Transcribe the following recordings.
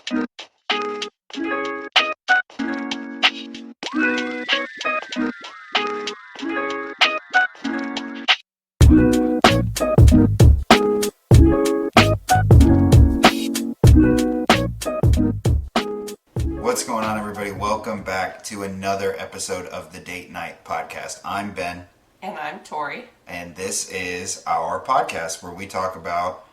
What's going on, everybody? Welcome back to another episode of the Date Night Podcast. I'm Ben. And I'm Tori. And this is our podcast where we talk about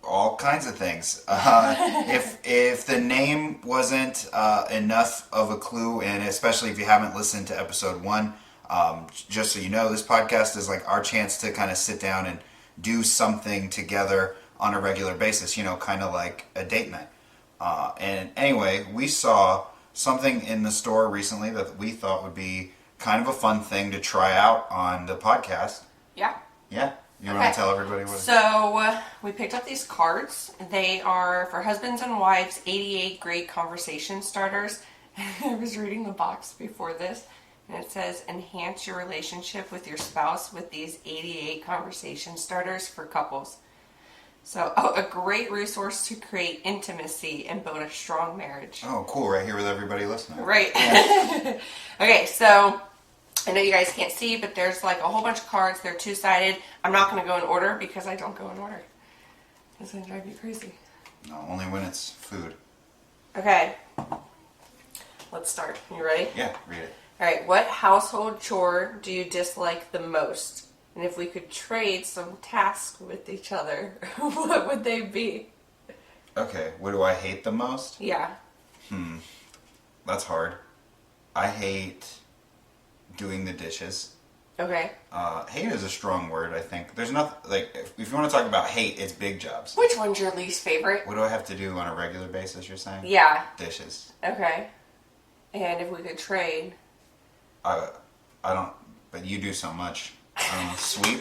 all kinds of things. If the name wasn't enough of a clue, and especially if you haven't listened to episode 1, just so you know, this podcast is like our chance to kind of sit down and do something together on a regular basis, you know, kind of like a date night. And anyway, we saw something in the store recently that we thought would be kind of a fun thing to try out on the podcast. Yeah. Yeah? You want to tell everybody what it is? So, we picked up these cards. They are for husbands and wives, 88 great conversation starters. I was reading the box before this, and it says, enhance your relationship with your spouse with these 88 conversation starters for couples. So, a great resource to create intimacy and build a strong marriage. Oh, cool. Right here with everybody listening. Right. Yeah. Okay, so I know you guys can't see, but there's like a whole bunch of cards. They're two-sided. I'm not going to go in order because I don't go in order. It's going to drive you crazy. No, only when it's food. Okay. Let's start. You ready? Yeah, read it. All right. What household chore do you dislike the most? And if we could trade some tasks with each other, what would they be? Okay, what do I hate the most? Yeah. That's hard. I hate doing the dishes. Okay. Hate is a strong word, I think. There's nothing, like, if you want to talk about hate, it's big jobs. Which one's your least favorite? What do I have to do on a regular basis, you're saying? Yeah. Dishes. Okay. And if we could trade? I don't, but you do so much. Sweep.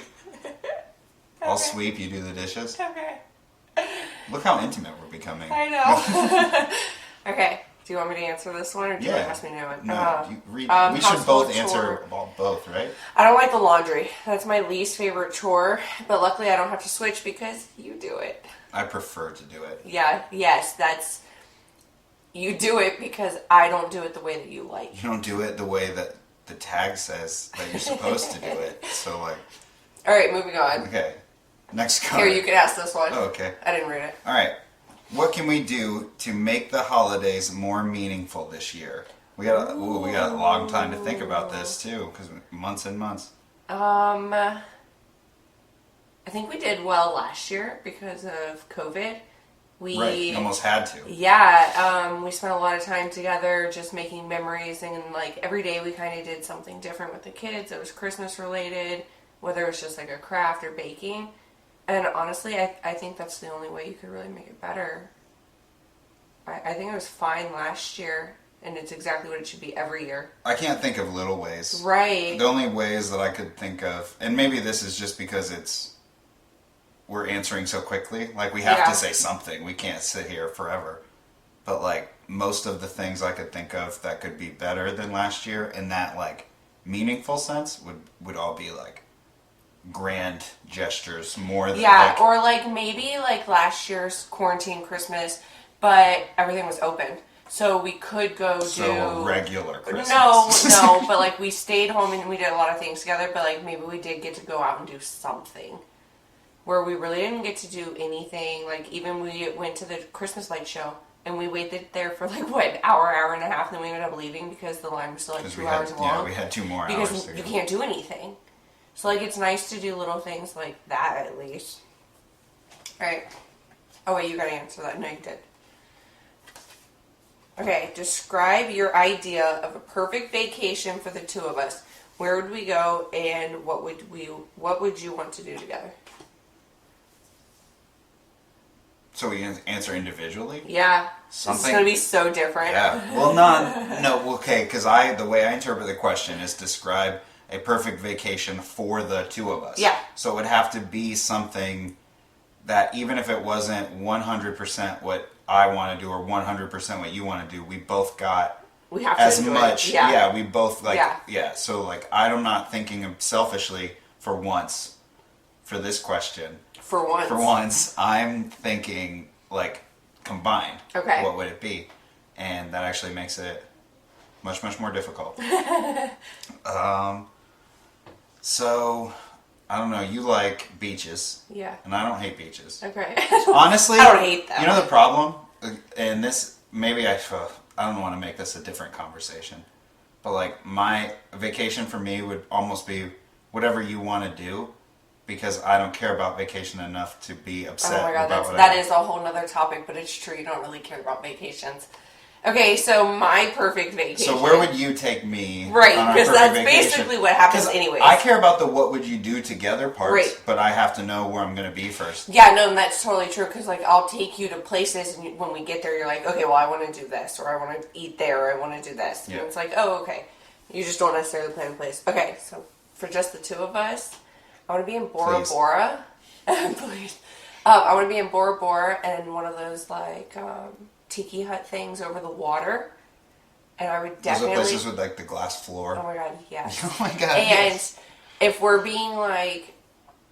I'll sweep, you do the dishes. Okay. Look how intimate we're becoming. I know. Okay. Do you want me to answer this one, or do you want to ask me a new one? No, you read. We should both answer both, right? I don't like the laundry. That's my least favorite chore, but luckily I don't have to switch because you do it. I prefer to do it. Yeah, yes, that's... You do it because I don't do it the way that you like. You don't do it the way that the tag says that you're supposed to do it. So, like... Alright, moving on. Okay. Next card. Here, you can ask this one. Oh, okay. I didn't read it. Alright. What can we do to make the holidays more meaningful this year? We got a long time to think about this, too, because months and months. I think we did well last year because of COVID. Right, you almost had to. Yeah, we spent a lot of time together just making memories, and like every day we kind of did something different with the kids. It was Christmas related, whether it was just like a craft or baking. And honestly, I think that's the only way you could really make it better. I think it was fine last year, and it's exactly what it should be every year. I can't think of little ways. Right. The only ways that I could think of, and maybe this is just because we're answering so quickly. Like, we have to say something. We can't sit here forever. But, like, most of the things I could think of that could be better than last year in that, like, meaningful sense would all be, like, grand gestures more than... Yeah, like, or, like, maybe, like, last year's quarantine Christmas, but everything was open. So we could go So regular Christmas. No, but, like, we stayed home and we did a lot of things together, but, like, maybe we did get to go out and do something. Where we really didn't get to do anything. Like, even we went to the Christmas light show, and we waited there for, like, what, an hour and a half, and then we ended up leaving because the line was still, like, 2 hours long. Yeah, we had 2 more hours. Because you can't do anything. So, like, it's nice to do little things like that, at least. Alright. Oh, wait, you gotta answer that. No, you did. Okay, describe your idea of a perfect vacation for the two of us. Where would we go, and what would you want to do together? So we answer individually? Yeah. Something. It's going to be so different. Yeah. Well, okay, because the way I interpret the question is describe a perfect vacation for the two of us. Yeah. So it would have to be something that even if it wasn't 100% what I want to do or 100% what you want to do, we both got we have to as enjoy much. It. Yeah. We both like. Yeah. So like, I'm not thinking of selfishly for once for this question. For once, I'm thinking like combined, Okay. what would it be? And that actually makes it much, much more difficult. So, I don't know, you like beaches. Yeah. And I don't hate beaches. Okay. Honestly, I don't hate them. You know the problem? And this, maybe I don't want to make this a different conversation. But like, my vacation for me would almost be whatever you want to do. Because I don't care about vacation enough to be upset Oh my god, about what that is a whole nother topic, but it's true, you don't really care about vacations. Okay, so my perfect vacation. So where would you take me? Right, because that's vacation? basically what happens anyways. I care about the what would you do together parts, Right. but I have to know where I'm going to be first. Yeah, no, that's totally true, because like I'll take you to places, and when we get there, you're like, okay, well, I want to do this, or I want to eat there, or I want to do this. Yeah. And it's like, oh, okay. You just don't necessarily plan a place. Okay, so for just the two of us, I want to be in Bora Please. Bora. Please. I want to be in Bora Bora and one of those like tiki hut things over the water. And I would definitely. Those are places with like the glass floor. Oh my god, yes. Oh my god. And yes. if we're being like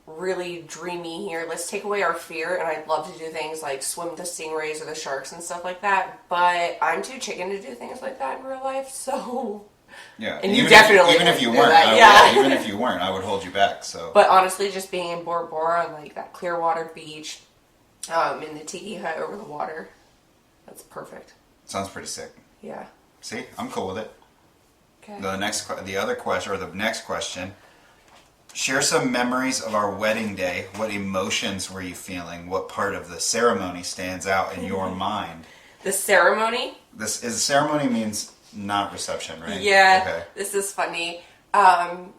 really dreamy here, let's take away our fear. And I'd love to do things like swim with the stingrays or the sharks and stuff like that. But I'm too chicken to do things like that in real life, so. Yeah, And you definitely even if you do weren't, that, yeah. even if you weren't, I would hold you back. So, But honestly, just being in Bora Bora on like that Clearwater beach, in the tiki hut over the water, that's perfect. sounds pretty sick. Yeah. See, I'm cool with it. Okay. The next question. Share some memories of our wedding day. What emotions were you feeling? What part of the ceremony stands out in your mind? The ceremony? Ceremony means not reception, right? Yeah. Okay. This is funny.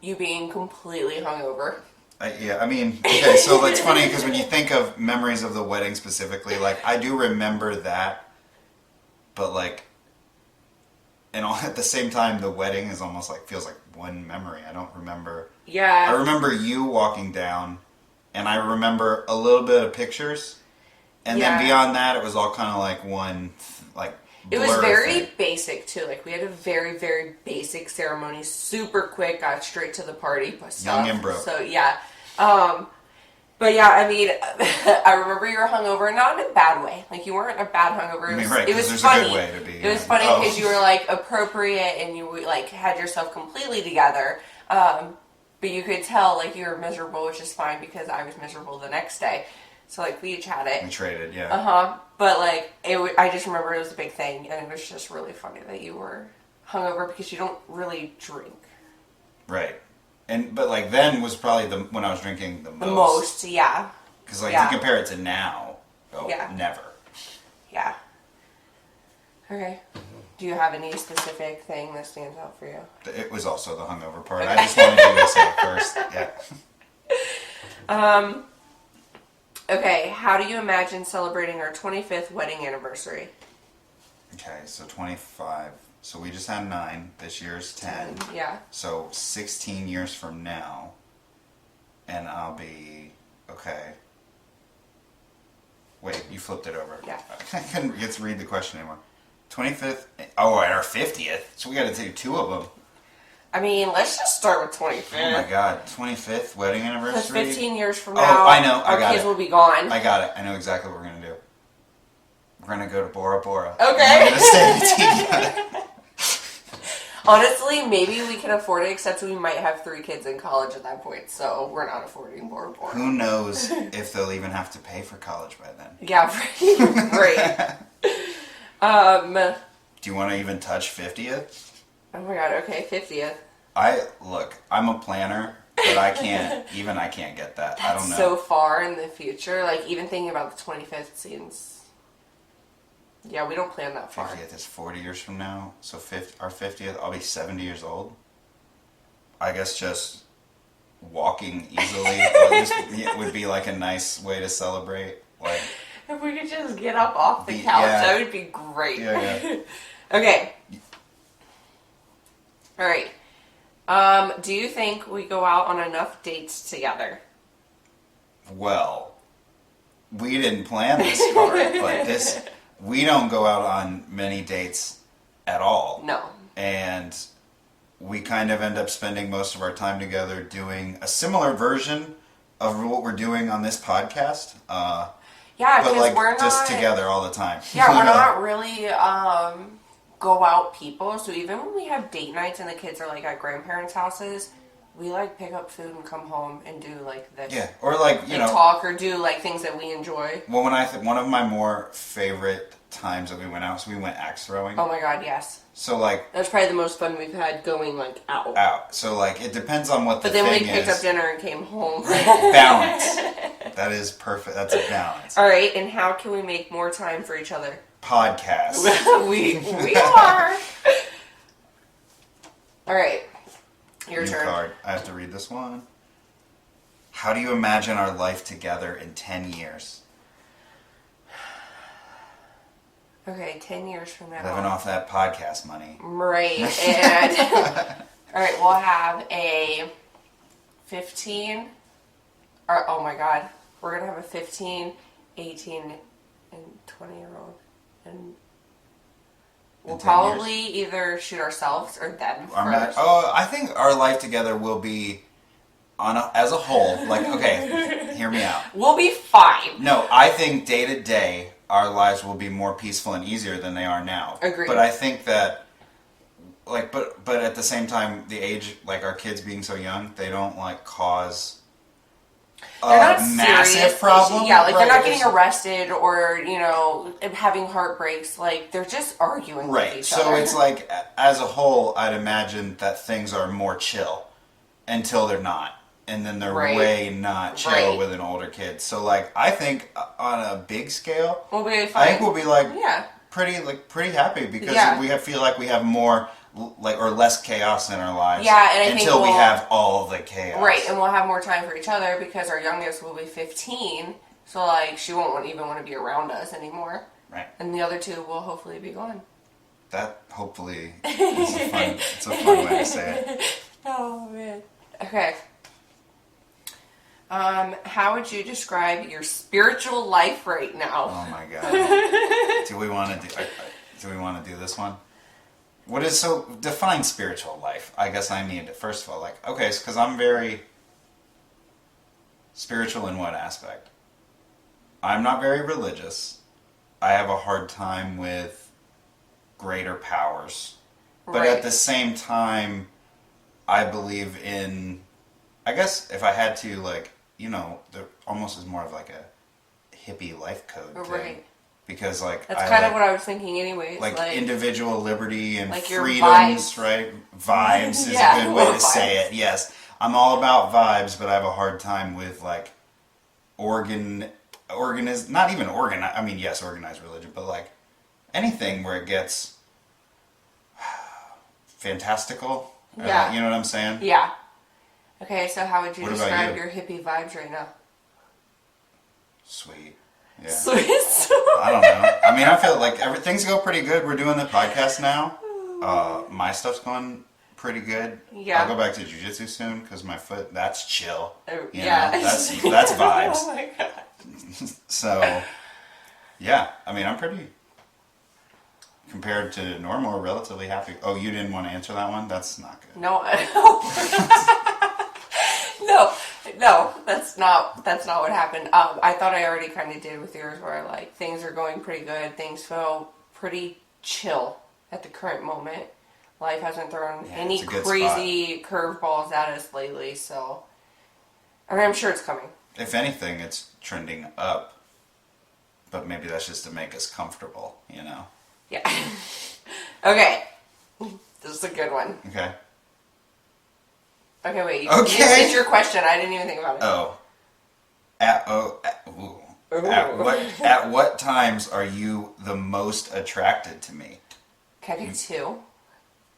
You being completely hungover. Okay, so it's funny because when you think of memories of the wedding specifically, like, I do remember that, but like, and all, at the same time, the wedding is almost like, feels like one memory. I don't remember. Yeah. I remember you walking down, and I remember a little bit of pictures, and then beyond that, it was all kind of like one, like, it was blur very thing. basic too. Like we had a very, very basic ceremony, super quick, got straight to the party stuff. Young and broke. So yeah. But yeah, I mean, I remember you were hungover, not in a bad way. Like you weren't a bad hungover. I mean, right, it was there's funny. a good way to be. It was funny because you were like appropriate and you like had yourself completely together. But you could tell like you were miserable, which is fine because I was miserable the next day. So like we each had it. We traded, yeah. But like I just remember it was a big thing, and it was just really funny that you were hungover because you don't really drink. Right. But like then was probably when I was drinking the most. The most, yeah. Because like if you compare it to now, never. Yeah. Okay. Do you have any specific thing that stands out for you? It was also the hungover part. I just wanted you to say it first. Yeah. Okay, how do you imagine celebrating our 25th wedding anniversary? Okay, so 25. So we just had 9. This year's 10. Yeah. So 16 years from now, and I'll be okay. Wait, you flipped it over. Yeah. I couldn't get to read the question anymore. 25th. Oh, and our 50th. So we got to do 2 of them. I mean, let's just start with 25th. Oh my god, 25th wedding Because anniversary? 15 years from Oh, now, I know, our kids will be gone. I got it. I know exactly what we're going to do. We're going to go to Bora Bora. Okay. We're going to stay in the tiki hut. Honestly, maybe we can afford it, except we might have 3 kids in college at that point, so we're not affording Bora Bora. Who knows if they'll even have to pay for college by then. Yeah, right. Do you want to even touch 50th? Oh my god, okay, 50th. I'm a planner, but I can't get that. I don't know. So far in the future, like even thinking about the 25th seems, yeah, we don't plan that far. 50th is 40 years from now, so our 50th, I'll be 70 years old. I guess just walking easily would be like a nice way to celebrate. Like, if we could just get up off the couch, that would be great. Yeah. Okay. All right. Do you think we go out on enough dates together? Well, we didn't plan this card, but we don't go out on many dates at all. No. And we kind of end up spending most of our time together doing a similar version of what we're doing on this podcast. Yeah, but because like we're not just together all the time. Yeah, we're not really go out people. So even when we have date nights and the kids are like at grandparents' houses, we like pick up food and come home and do like this. Yeah, or like you know, talk or do like things that we enjoy. Well, one of my more favorite times that we went out, so we went axe throwing. Oh my god, yes. So like that's probably the most fun we've had going like out. Out. So like it depends on what the thing is. But then we picked up dinner and came home. Balance. That is perfect. That's a balance. All right, and how can we make more time for each other? Podcast. we are. All right. Your New turn. card. I have to read this one. How do you imagine our life together in 10 years? Okay, 10 years from now. Living off that podcast money. Right. And all right, we'll have a 15 or oh my god, we're going to have a 15, 18 and 20-year-old and we'll probably either shoot ourselves or them first. I think our life together will be as a whole, like, okay, hear me out. We'll be fine. No, I think day to day, our lives will be more peaceful and easier than they are now. Agreed. But I think that, like, but at the same time, the age, like, our kids being so young, they don't, like, cause a massive problem. Yeah, like, they're not getting arrested or, you know, having heartbreaks. Like, they're just arguing with each other. So it's like, as a whole, I'd imagine that things are more chill until they're not. And then they're way not chill with an older kid. So like, I think on a big scale, we'll be fine. I think we'll be like pretty happy because we feel like we have more like or less chaos in our lives. Yeah, and until we have all the chaos. Right, and we'll have more time for each other because our youngest will be 15. So like, she won't even want to be around us anymore. Right. And the other two will hopefully be gone. That hopefully is it's a fun way to say it. Oh man. Okay. How would you describe your spiritual life right now? Oh my god. Do we want to do this one? What is define spiritual life? I guess I need to first of all okay, because I'm very spiritual in what aspect? I'm not very religious. I have a hard time with greater powers. But at the same time, I believe in, I guess if I had to there almost is more of like a hippie life code thing. Right. Because that's kind of what I was thinking anyways. Like individual liberty and freedoms, vibes. right? Vibes is a good way to say it. Yes. I'm all about vibes, but I have a hard time with like organized religion, but like anything where it gets fantastical. Yeah. You know what I'm saying? Yeah. Okay, so how would you What describe about you? your hippie vibes right now? Sweet. Yeah. Sweet. I don't know. I mean, I feel like things go pretty good. We're doing the podcast now. My stuff's going pretty good. Yeah. I'll go back to jiu-jitsu soon because my foot, that's chill. You yeah. know, that's vibes. Oh my god. So, yeah. I mean, I'm pretty, compared to normal, relatively happy. Oh, you didn't want to answer that one? That's not good. No. No, that's not what happened. I thought I already kind of did with yours, where like things are going pretty good. Things feel pretty chill at the current moment. Life hasn't thrown any crazy curveballs at us lately, so I mean, I'm sure it's coming. If anything, it's trending up, but maybe that's just to make us comfortable, you know? Yeah. Okay. This is a good one. Okay. Okay, wait. It's your question. I didn't even think about it. Oh. At what times are you the most attracted to me? Can I pick two?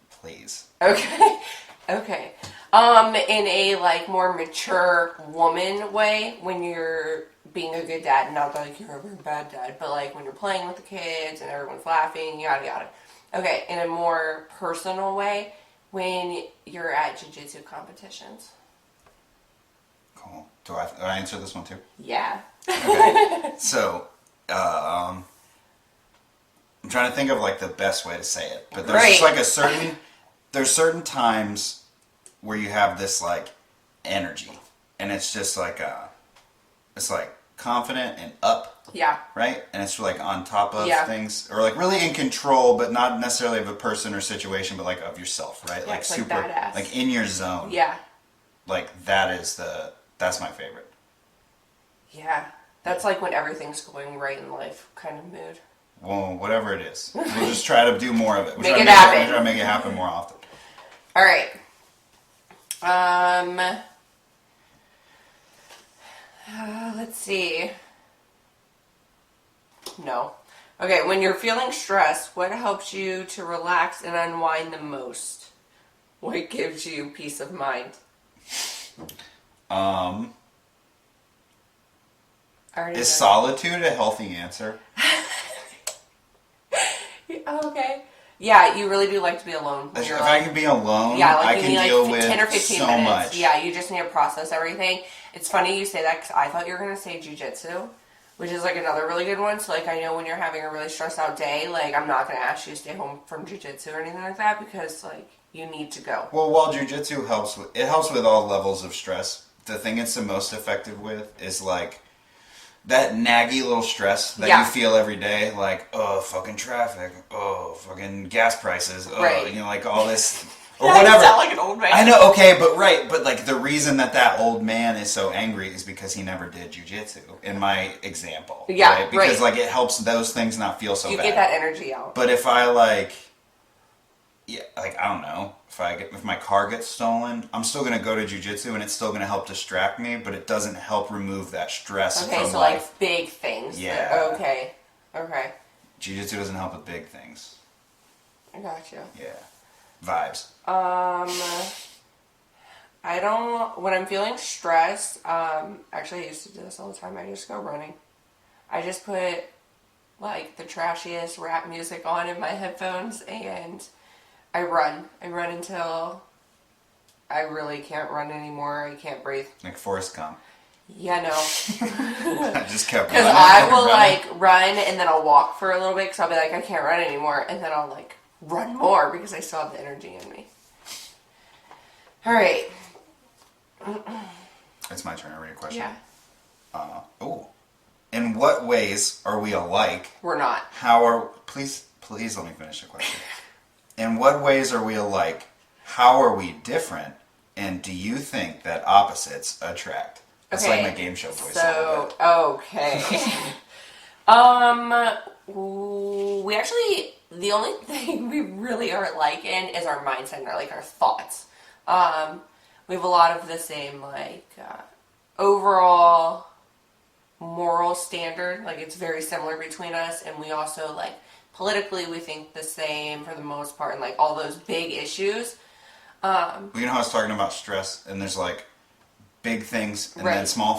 Please. Okay. Okay. In a like more mature woman way, when you're being a good dad, not that like you're a bad dad, but like when you're playing with the kids and everyone's laughing, yada yada. Okay, in a more personal way, when you're at jiu-jitsu competitions. Cool. Do I answer this one too? Yeah. Okay. So, I'm trying to think of like the best way to say it, but there's just like there's certain times where you have this like energy, and it's just like it's like confident and up, Yeah. Right? And it's like on top of Yeah. things, or like really in control, but not necessarily of a person or situation, but like of yourself, right? Yeah, Like it's like super, badass. like in your zone. Yeah. Like that's my favorite. Yeah. That's like when everything's going right in life kind of mood. Well, whatever it is, we'll just try to do more of it. Make it happen. We'll try to make it happen more often. All right. Let's see. No. Okay, when you're feeling stressed, what helps you to relax and unwind the most? What gives you peace of mind? Is solitude a healthy answer? Okay. Yeah, you really do like to be alone. If I can be alone, yeah, like I you can need deal like with 10 or 15 so minutes. much. Yeah, you just need to process everything. It's funny you say that because I thought you were going to say jujitsu, which is like another really good one. So like I know when you're having a really stressed out day, like I'm not going to ask you to stay home from jujitsu or anything like that because like you need to go. Well, while jujitsu helps with all levels of stress, the thing it's the most effective with is like that naggy little stress that you feel every day, like, oh, fucking traffic, oh, fucking gas prices, oh, right. you know, like all this, or yeah, whatever. You sound like an old man. I know, okay, but like the reason that old man is so angry is because he never did jujitsu, in my example. Yeah, right? Because like it helps those things not feel so bad. You get that energy out. But if I like, yeah, like I don't know, if my car gets stolen, I'm still gonna go to jujitsu and it's still gonna help distract me, but it doesn't help remove that stress okay, from so life. like big things. Yeah. Okay. Jiu-jitsu doesn't help with big things. I got you. Yeah. Vibes. I don't, when I'm feeling stressed, actually I used to do this all the time, I just go running. I just put like the trashiest rap music on in my headphones and I run. I run until I really can't run anymore. I can't breathe. Like Forrest Gump. Yeah, no. I just kept Because running. I will like run and then I'll walk for a little bit because I'll be like, I can't run anymore. And then I'll like run more because I still have the energy in me. All right. It's my turn to read a question. Yeah. In what ways are we alike? We're not. Please let me finish the question. In what ways are we alike? How are we different? And do you think that opposites attract? That's like my game show voice. So, okay. We actually, the only thing we really are alike in is our mindset and our thoughts. We have a lot of the same, overall moral standard. Like, it's very similar between us, and we also, politically, we think the same for the most part, and, all those big issues. Well, you know how I was talking about stress, and there's, big things, and then small,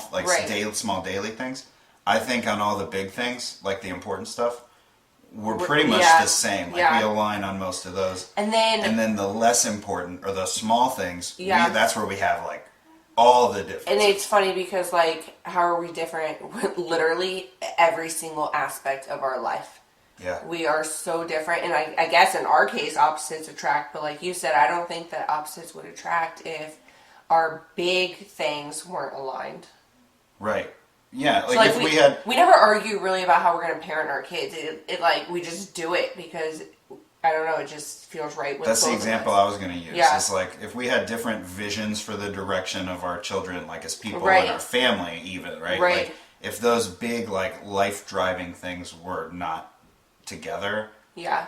small daily things? I think on all the big things, the important stuff, we're pretty much the same. We align on most of those. And then the less important, or the small things, that's where we have, all the differences. And it's funny because, how are we different? Literally every single aspect of our life. Yeah. We are so different. And I guess in our case, opposites attract. But like you said, I don't think that opposites would attract if our big things weren't aligned. Right. Yeah. So if we never argue really about how we're going to parent our kids. We just do it because, I don't know, it just feels right with That's both the example I was going to use. Yeah. It's if we had different visions for the direction of our children, as people and our family even, right? Right. If those big, life-driving things were not together,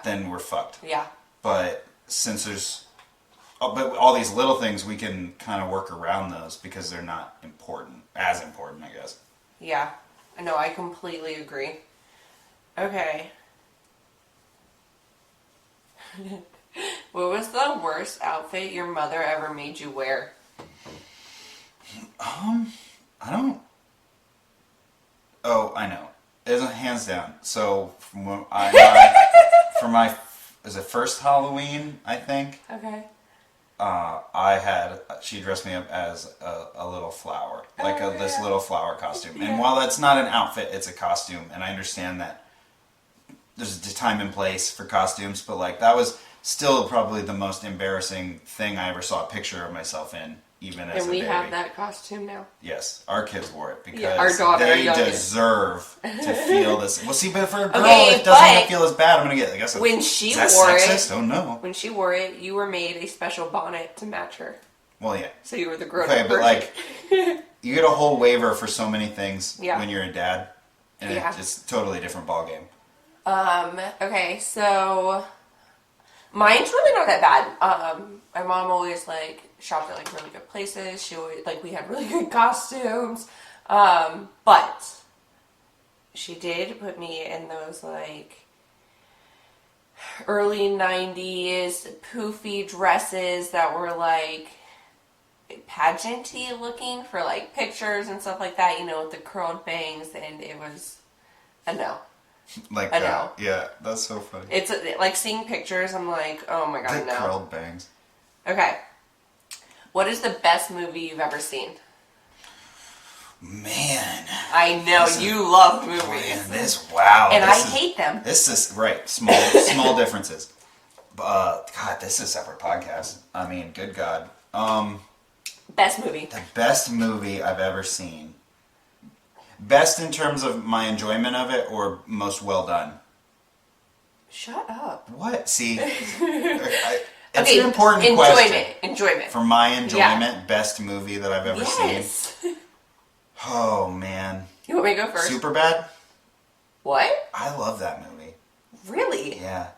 then we're fucked. Yeah. But since there's all these little things, we can kind of work around those because they're not as important, I guess. Yeah. No, I completely agree. Okay. What was the worst outfit your mother ever made you wear? I don't. Oh, I know. It's hands down. So from when for my first Halloween, I think. Okay. She dressed me up as a little flower, this yeah. little flower costume. Yeah. And while that's not an outfit, it's a costume, and I understand that there's a time and place for costumes, but that was still probably the most embarrassing thing I ever saw a picture of myself in even as and a we baby. have that costume now. Yes, our kids wore it because Yeah, our daughter, they our deserve to feel this. Well, see, but for a girl, Okay, it doesn't feel as bad. I'm gonna get. I guess when she is that wore sexist? it, Oh no. when she wore it, you were made a special bonnet to match her. Well, yeah. So you were the grown-up Okay, but version. like, you get a whole waiver for so many things Yeah. when you're a dad, and Yeah. it's a totally different ballgame. Okay, so mine's really not that bad. My mom always like shopped at like really good places. She always like we had really good costumes. But she did put me in those like early 90s poofy dresses that were like pageanty looking for like pictures and stuff like that, you know, with the curled bangs, and it was a no. Like, I know. Yeah, that's so funny. It's like seeing pictures, I'm like, oh my god, The no. curled bangs. Okay. What is the best movie you've ever seen? Man. I know, you love movies. Man, wow. And this I hate them. This is, right, small differences. God, this is a separate podcast. I mean, good God. Best movie. The best movie I've ever seen. Best in terms of my enjoyment of it, or most well done? Shut up. What? See, it's Okay, an important question. Enjoyment. For my enjoyment, best movie that I've ever seen. Yes. Oh man. You want me to go first? Superbad? What? I love that movie. Really? Yeah.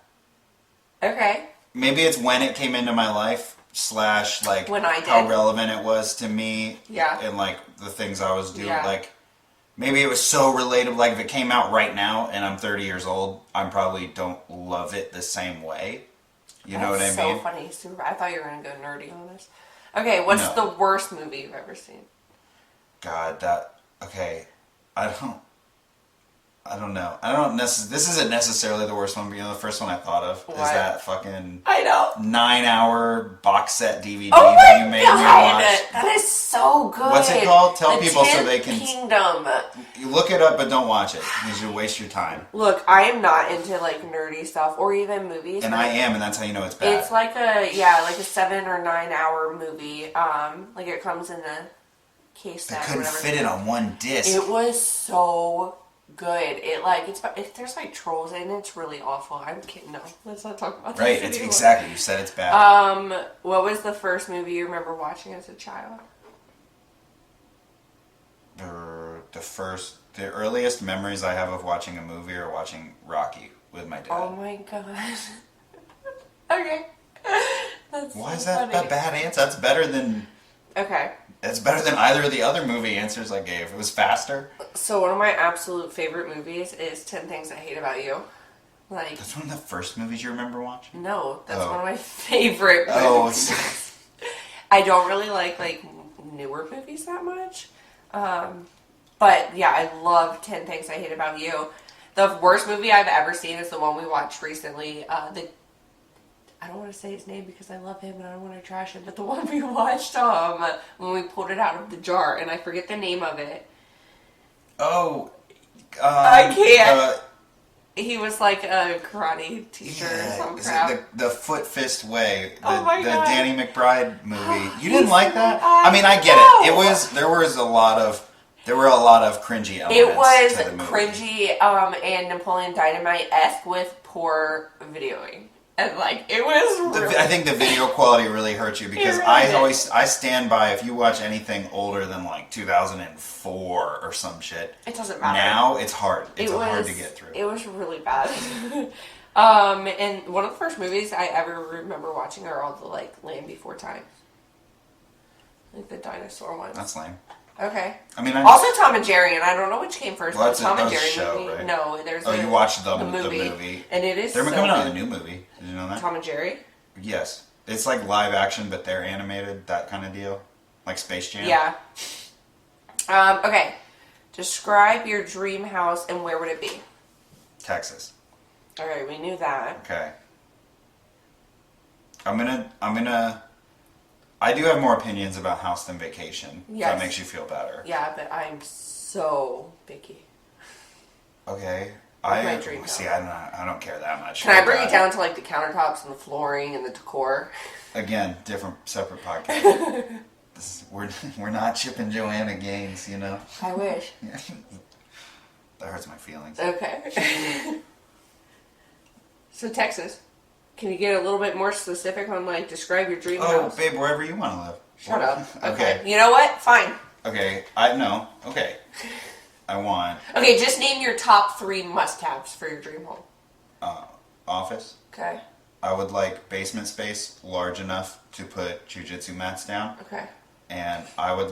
Okay. Maybe it's when it came into my life, / like When I did. how relevant it was to me. Yeah. And like the things I was doing. Yeah. Like maybe it was so relatable. Like if it came out right now and I'm 30 years old, I probably don't love it the same way. You know what I mean? That's so funny. Super. I thought you were going to go nerdy on this. Okay, what's No. the worst movie you've ever seen? God, okay. I don't know. This isn't necessarily the worst one, but you know, the first one I thought of is What? that fucking I know. 9-hour box set DVD Oh that my you made me god! watch. That is so good. What's it called? Tell The people so 10th they can Kingdom. You look it up, but don't watch it because you waste your time. Look, I am not into like nerdy stuff or even movies. And I am, and that's how you know it's bad. It's like a 7 or 9 hour movie. Like it comes in a case They set or couldn't whatever. fit it on one disc. It was so good. If there's like trolls in it, it's really awful. I'm kidding. No, let's not talk about Right, this it's anymore. exactly. You said it's bad. What was the first movie you remember watching as a child? The earliest memories I have of watching a movie are watching Rocky with my dad. Oh my god. Okay. That's Why so is that funny. a bad answer? That's better than Okay. either of the other movie answers I gave. It was faster. So one of my absolute favorite movies is 10 Things I Hate About You. Like, That's one of the first movies you remember watching? no, that's Oh. one of my favorite movies. Oh, it's... I don't really like newer movies that much. But yeah, I love 10 Things I Hate About You. The worst movie I've ever seen is the one we watched recently. I don't want to say his name because I love him and I don't want to trash him, but the one we watched when we pulled it out of the jar, and I forget the name of it. Oh. I can't. He was like a karate teacher or some Is crap. it the Foot Fist Way? Oh my the God. Danny McBride movie. You He's didn't like so that? bad. I mean, I get No. it. There were a lot of cringy elements. It was to the movie. cringy and Napoleon Dynamite-esque with poor videoing. And like, it was really... I think the video quality really hurt you because really I did. I stand by if you watch anything older than like 2004 or some shit. It doesn't matter. Now it's hard. It's hard to get through. It was really bad. And one of the first movies I ever remember watching are all the like Land Before Time. Like the dinosaur ones. That's lame. Okay. I mean, Also Tom and Jerry, and I don't know which came first. Well, but the Tom and that was a Jerry show, movie. right? No, there's you watched the movie. and it is. They're so coming out with a good. new movie. Did you know that? Tom and Jerry. Yes. It's like live action, but they're animated, that kind of deal. Like Space Jam. Yeah. Okay. Describe your dream house and where would it be? Texas. All right, we knew that. Okay. I do have more opinions about House than Vacation. If Yes. that makes you feel better. Yeah, but I'm so picky. Okay. My dream see. house. I don't care that much. Can I bring it down to like the countertops and the flooring and the decor? Again, separate podcast. we're not Chip and Joanna Gaines, you know. I wish. That hurts my feelings. Okay. So Texas, can you get a little bit more specific on like describe your dream house? Oh, babe, wherever you want to live. Shut up. Okay. You know what? Fine. Okay, I know. Okay. I want Okay, just name your top 3 must-haves for your dream home. office. Okay. I would like basement space large enough to put jujitsu mats down. Okay. And I would...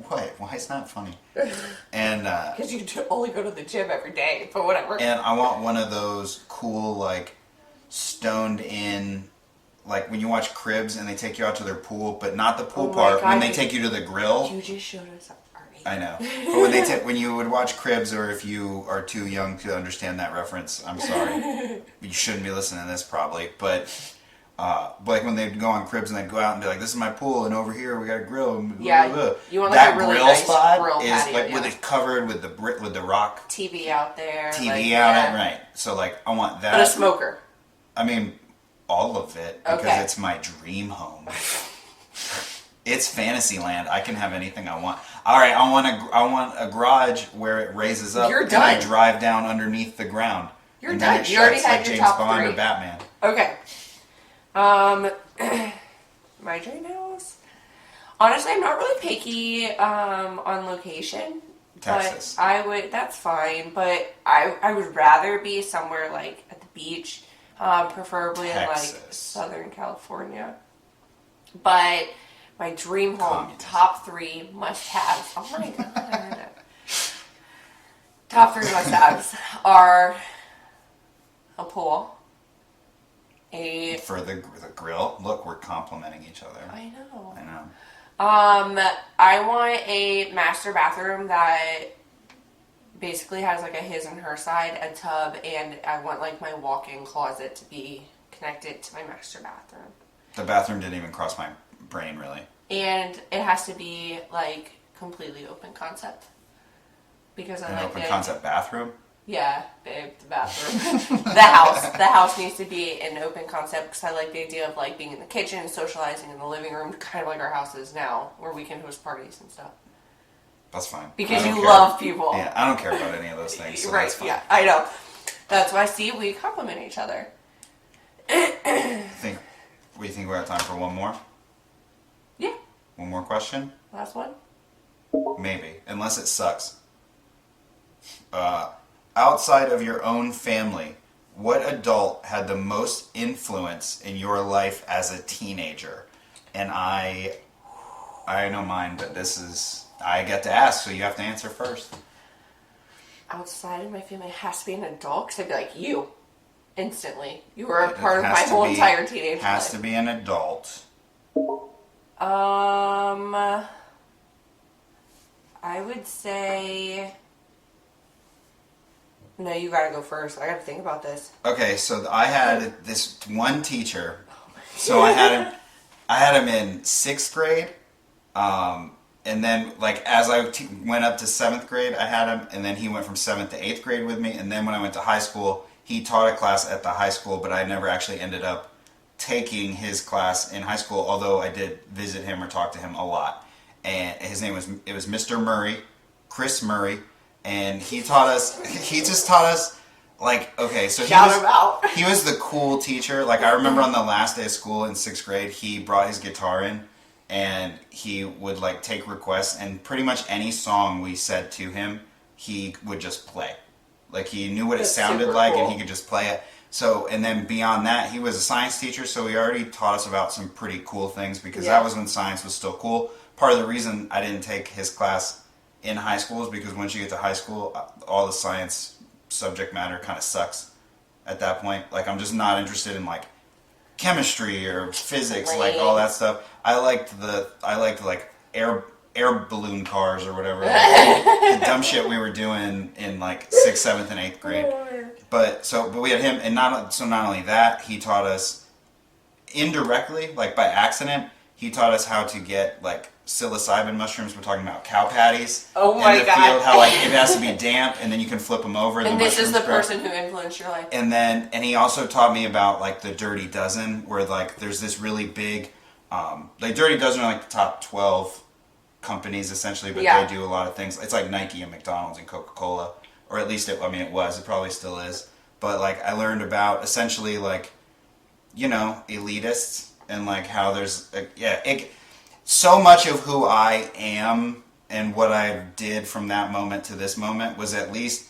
What? Why is that funny? And... Because you only go to the gym every day, but whatever. And I want one of those cool, like, stoned in... Like, when you watch Cribs and they take you out to their pool, but not the pool part, when they take you to the grill. You just showed us Arnie. I know. But when you would watch Cribs, or if you are too young to understand that reference, I'm sorry. You shouldn't be listening to this, probably. But like when they'd go on Cribs and they'd go out and be like, "This is my pool, and over here we got a grill." Yeah, you want like that a really grill nice spot grill is patio, like with it covered with the rock TV out there, TV out, right? So like I want that. But a smoker. I mean, all of it because Okay. it's my dream home. It's fantasy land. I can have anything I want. All right, I want a garage where it raises up. You're and I done. drive down underneath the ground. You're and then done. it You already shuts had like your James top Bond 3. or Batman. Okay. My dream house. Honestly, I'm not really picky on location. Texas. But that's fine. But I would rather be somewhere like at the beach, preferably Texas. in like Southern California. But my dream home, Communist. top 3 must-haves. Oh my god. Top 3 must-haves are a pool. For the grill. Look, we're complimenting each other. I know. I know. I want a master bathroom that basically has like a his and her side, a tub, and I want like my walk-in closet to be connected to my master bathroom. The bathroom didn't even cross my brain, really. And it has to be like completely open concept. Because I An like open the concept bathroom? Yeah, babe, the bathroom. The house needs to be an open concept because I like the idea of like being in the kitchen, socializing in the living room, kind of like our house is now, where we can host parties and stuff. That's fine. Because I don't you care. love people. Yeah, I don't care about any of those things. So Right, that's fine. yeah, I know. That's why, see, we complement each other. We think we have time for one more? Yeah. One more question? Last one? Maybe. Unless it sucks. Outside of your own family, what adult had the most influence in your life as a teenager? And I know mine, but I get to ask, so you have to answer first. Outside of my family, it has to be an adult because I'd be like, you. Instantly. You were a It part of has my to whole be- entire teenage life. Has to be an adult. I would say... No, you gotta go first. I gotta think about this. Okay, so I had this one teacher. So I had him in 6th grade. And then, like, as I went up to 7th grade, I had him. And then he went from 7th to 8th grade with me. And then when I went to high school, he taught a class at the high school, but I never actually ended up taking his class in high school, although I did visit him or talk to him a lot. And his name was Mr. Murray, Chris Murray. And he just taught us, like, okay, so Shout him out. he was the cool teacher. Like, I remember on the last day of school in 6th grade, he brought his guitar in, and he would, like, take requests, and pretty much any song we said to him, he would just play. Like, he knew what it That's sounded super like, cool. and he could just play it. So, and then beyond that, he was a science teacher, so he already taught us about some pretty cool things, because Yeah. that was when science was still cool. Part of the reason I didn't take his class in high school is because once you get to high school, all the science subject matter kind of sucks at that point. Like, I'm just not interested in, like, chemistry or physics, like all that stuff. I liked like air balloon cars or whatever, the dumb shit we were doing in like 6th, 7th, and 8th grade. But we had him, and not only that, he taught us indirectly, like by accident, he taught us how to get like psilocybin mushrooms. We're talking about cow patties. Oh my in the God. field, how like it has to be damp, and then you can flip them over. And this is mushrooms the grow. person who influenced your life. And he also taught me about like the Dirty Dozen, where like there's this really big Like Dirty Dozen are like the top 12 companies essentially, but Yeah. they do a lot of things. It's like Nike and McDonald's and Coca-Cola, or at least it was. It probably still is. But like I learned about essentially like, elitists and like how there's so much of who I am and what I did from that moment to this moment was at least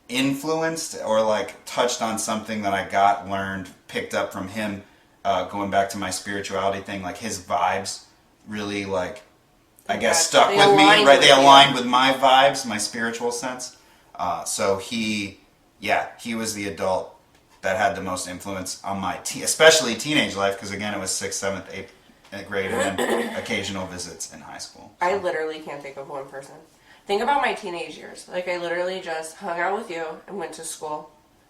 influenced or like touched on something that I learned, picked up from him, going back to my spirituality thing. Like his vibes really like, I guess, stuck with me, right? They aligned with my vibes, my spiritual sense. So he was the adult that had the most influence on my especially teenage life, because again, it was 6th, 7th, 8th grade, and then occasional visits in high school. So. I literally can't think of one person. Think about my teenage years. Like, I literally just hung out with you and went to school.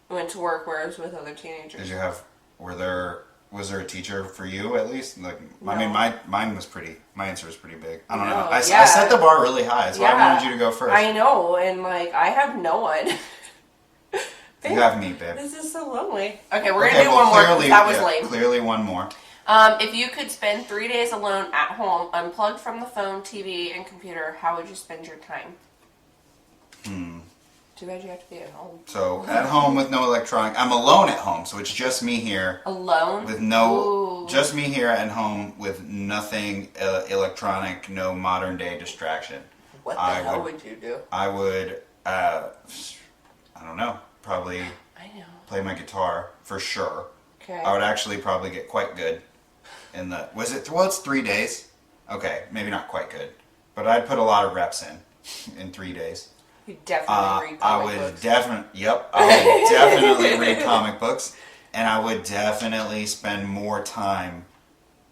I went to work where I was with other teenagers. Did you have, was there a teacher for you at least? Like, No. I mean, my answer was pretty big. I don't know. No, I set the bar really high. That's why I wanted you to go first. I know, and like, I have no one. You have me, babe. This is so lonely. Okay, we're gonna do one more because that was lame. Clearly one more. If you could spend 3 days alone at home, unplugged from the phone, TV, and computer, how would you spend your time? Too bad you have to be at home. So, at home with no electronic. I'm alone at home, so it's just me here. Alone? With no... Just me here at home with nothing electronic, no modern day distraction. What the hell would you do? I would, I don't know, probably play my guitar, for sure. Okay. I would actually probably get quite good in the... it's 3 days? Okay, maybe not quite good. But I'd put a lot of reps in 3 days. You definitely read comic books. I would definitely read comic books. And I would definitely spend more time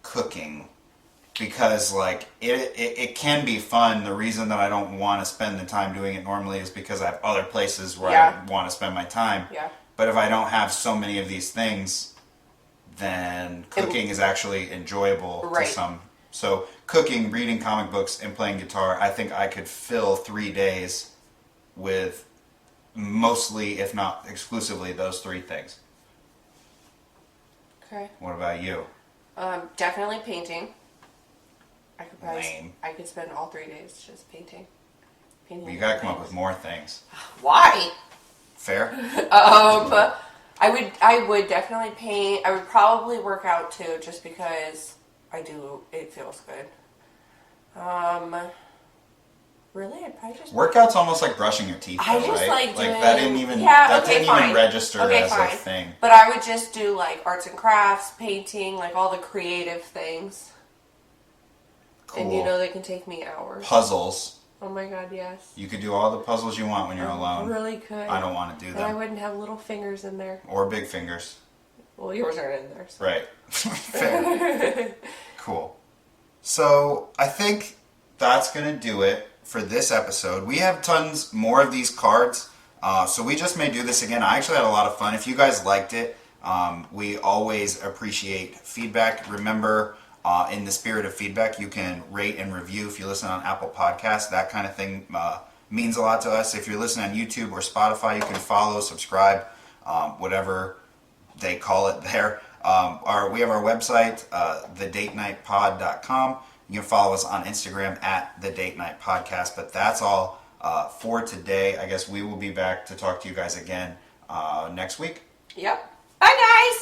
cooking. Because, like, it can be fun. The reason that I don't want to spend the time doing it normally is because I have other places where I want to spend my time. Yeah. But if I don't have so many of these things, then cooking is actually enjoyable to some. So cooking, reading comic books, and playing guitar, I think I could fill 3 days with mostly, if not exclusively, those 3 things. Okay. What about you? Definitely painting. Lame. I could spend all 3 days just painting. Well, you gotta come up with more things. Why? Fair? I would definitely paint. I would probably work out too, just because it feels good. Really, I'd probably just... Workout's almost like brushing your teeth, though, I just right? like doing... that didn't even, fine. register as fine. a thing. But I would just do like arts and crafts, painting, like all the creative things. Cool. And they can take me hours. Puzzles. Oh my god, yes. You could do all the puzzles you want when you're alone. Really could. I don't want to do them. And I wouldn't have little fingers in there. Or big fingers. Well, yours aren't in there. So. Right. Fair. Cool. So, I think that's going to do it for this episode. We have tons more of these cards, so we just may do this again. I actually had a lot of fun. If you guys liked it, we always appreciate feedback. Remember, in the spirit of feedback, you can rate and review if you listen on Apple Podcasts. That kind of thing means a lot to us. If you're listening on YouTube or Spotify, you can follow, subscribe, whatever they call it there. We have our website, thedatenightpod.com. You can follow us on Instagram at The Date Night Podcast. But that's all for today. I guess we will be back to talk to you guys again next week. Yep. Bye, guys.